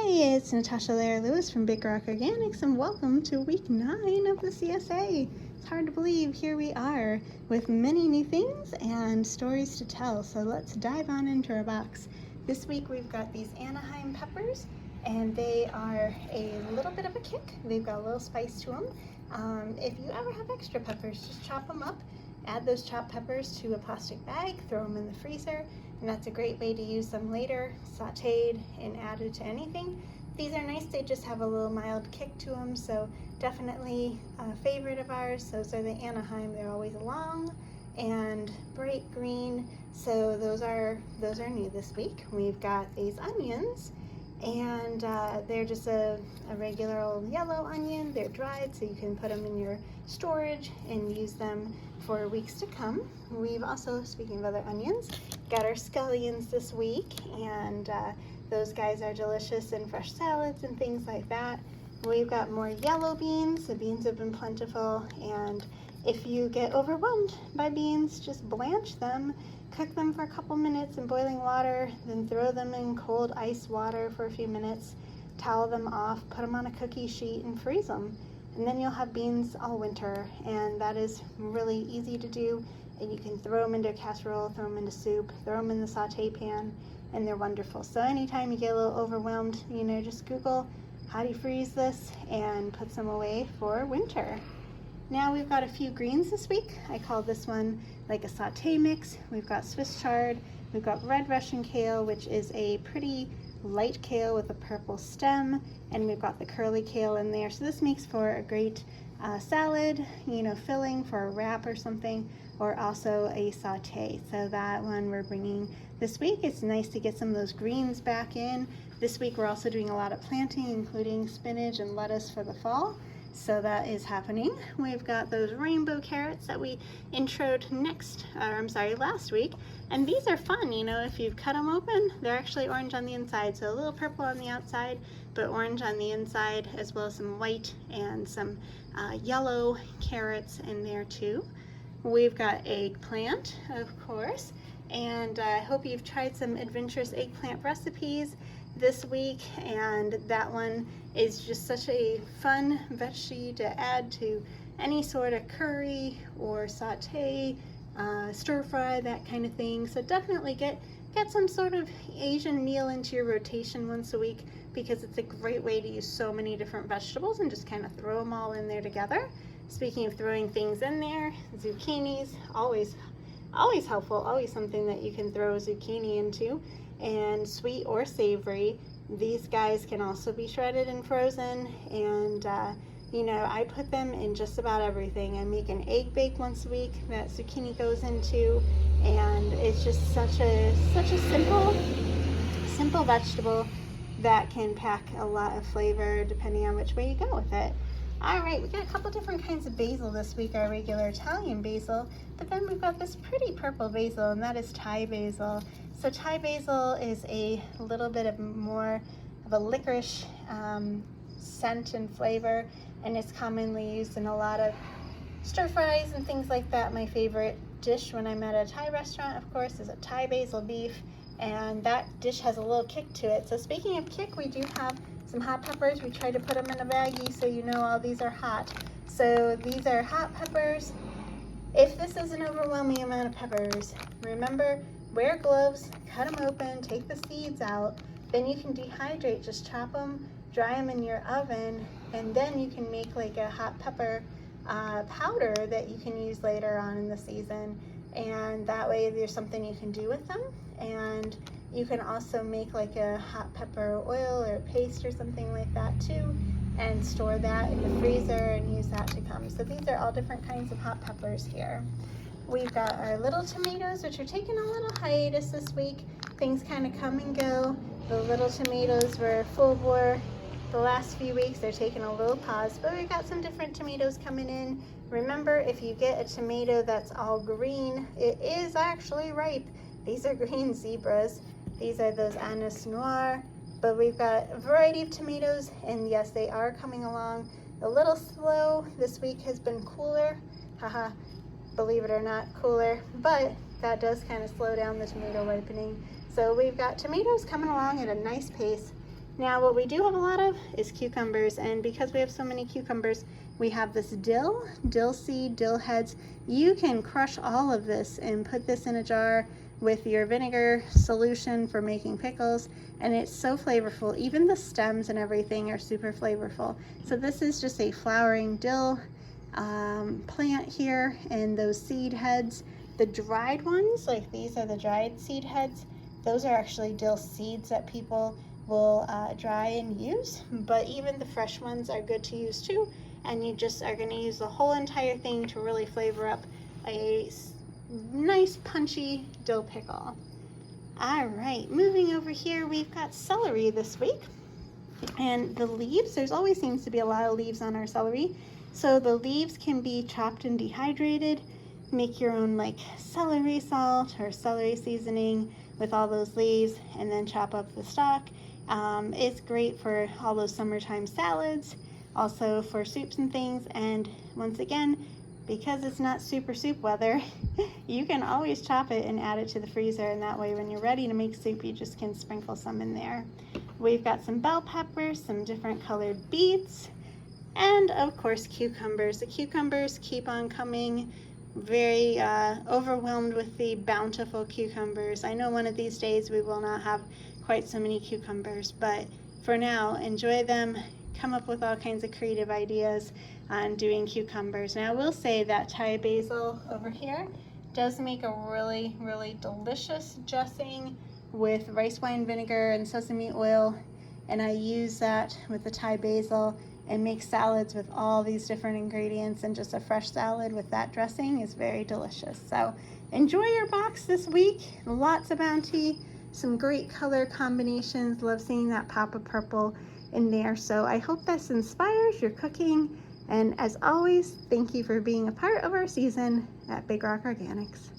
Hey, it's Natasha Lewis from Big Rock Organics, and welcome to week 9 of the CSA. It's hard to believe here we are with many new things and stories to tell, so let's dive on into our box. This week we've got these Anaheim peppers, and they are a little bit of a kick. They've got a little spice to them. If you ever have extra peppers, just chop them up, add those chopped peppers to a plastic bag, throw them in the freezer, and that's a great way to use them later, sauteed and added to anything. These are nice, they just have a little mild kick to them, so definitely a favorite of ours. Those are the Anaheim. They're always long and bright green, so those are new this week. We've got these onions, and they're just a regular old yellow onion. They're dried, so you can put them in your storage and use them for weeks to come. We've also, speaking of other onions, got our Scallions this week, and those guys are delicious in fresh salads and things like that. We've got more yellow beans. The beans have been plentiful, and if you get overwhelmed by beans, just blanch them, cook them for a couple minutes in boiling water, then throw them in cold ice water for a few minutes, towel them off, put them on a cookie sheet, and freeze them. And then you'll have beans all winter, and that is really easy to do. And you can throw them into a casserole, throw them into soup, throw them in the saute pan, and they're wonderful. So anytime you get a little overwhelmed, just Google how do you freeze this and put some away for winter. Now we've got a few greens this week. I call this one like a saute mix. We've got Swiss chard, we've got red Russian kale, which is a pretty light kale with a purple stem, and we've got the curly kale in there. So this makes for a great salad, filling for a wrap or something, or also a saute. So that one we're bringing this week. It's nice to get some of those greens back in. This week we're also doing a lot of planting, including spinach and lettuce for the fall. So that is happening. We've got those rainbow carrots that we introed last week, and these are fun. If you've cut them open, they're actually orange on the inside, so a little purple on the outside, but orange on the inside, as well as some white and some yellow carrots in there too. We've got eggplant, of course, and I hope you've tried some adventurous eggplant recipes this week, and that one is just such a fun veggie to add to any sort of curry or saute, stir fry, that kind of thing. So definitely get some sort of Asian meal into your rotation once a week, because it's a great way to use so many different vegetables and just kind of throw them all in there together. Speaking of throwing things in there, zucchinis, always helpful, always something that you can throw a zucchini into, and sweet or savory. These guys can also be shredded and frozen, and I put them in just about everything. I make an egg bake once a week that zucchini goes into, and it's just such a simple vegetable that can pack a lot of flavor depending on which way you go with it. Alright, we got a couple different kinds of basil this week, our regular Italian basil, but then we've got this pretty purple basil, and that is Thai basil. So Thai basil is a little bit of more of a licorice scent and flavor, and it's commonly used in a lot of stir fries and things like that. My favorite dish when I'm at a Thai restaurant, of course, is a Thai basil beef, and that dish has a little kick to it. So speaking of kick, we do have some hot peppers. We try to put them in a baggie so all these are hot. So these are hot peppers. If this is an overwhelming amount of peppers, remember, wear gloves, cut them open, take the seeds out, then you can dehydrate, just chop them, dry them in your oven, and then you can make like a hot pepper powder that you can use later on in the season, and that way there's something you can do with them. And you can also make like a hot pepper oil or paste or something like that too, and store that in the freezer and use that to come. So these are all different kinds of hot peppers here. We've got our little tomatoes, which are taking a little hiatus this week. Things kind of come and go. The little tomatoes were full bore the last few weeks. They're taking a little pause, but we've got some different tomatoes coming in. Remember, if you get a tomato that's all green, it is actually ripe. These are green zebras. These are those Anis Noir, but we've got a variety of tomatoes, and yes, they are coming along a little slow. This week has been cooler. Haha. Believe it or not, cooler, but that does kind of slow down the tomato ripening. So we've got tomatoes coming along at a nice pace. Now what we do have a lot of is cucumbers, and because we have so many cucumbers, we have this dill seed, dill heads. You can crush all of this and put this in a jar with your vinegar solution for making pickles, and it's so flavorful. Even the stems and everything are super flavorful. So this is just a flowering dill plant here, and those seed heads, the dried ones, like these are the dried seed heads, those are actually dill seeds that people will dry and use, but even the fresh ones are good to use too, and you just are going to use the whole entire thing to really flavor up a nice punchy dill pickle. All right, moving over here, we've got celery this week, and the leaves, there's always seems to be a lot of leaves on our celery, so the leaves can be chopped and dehydrated. Make your own like celery salt or celery seasoning with all those leaves, and then chop up the stalk. It's great for all those summertime salads, also for soups and things, and once again, because it's not super soup weather, you can always chop it and add it to the freezer, and that way when you're ready to make soup, you just can sprinkle some in there. We've got some bell peppers, some different colored beets, and of course cucumbers. The cucumbers keep on coming. Very overwhelmed with the bountiful cucumbers. I know one of these days we will not have quite so many cucumbers, but for now, enjoy them. Come up with all kinds of creative ideas on doing cucumbers. Now I will say that Thai basil over here does make a really, really delicious dressing with rice wine vinegar and sesame oil, and I use that with the Thai basil and make salads with all these different ingredients, and just a fresh salad with that dressing is very delicious. So enjoy your box this week. Lots of bounty, some great color combinations. Love seeing that pop of purple in there. So I hope this inspires your cooking. And as always, thank you for being a part of our season at Big Rock Organics.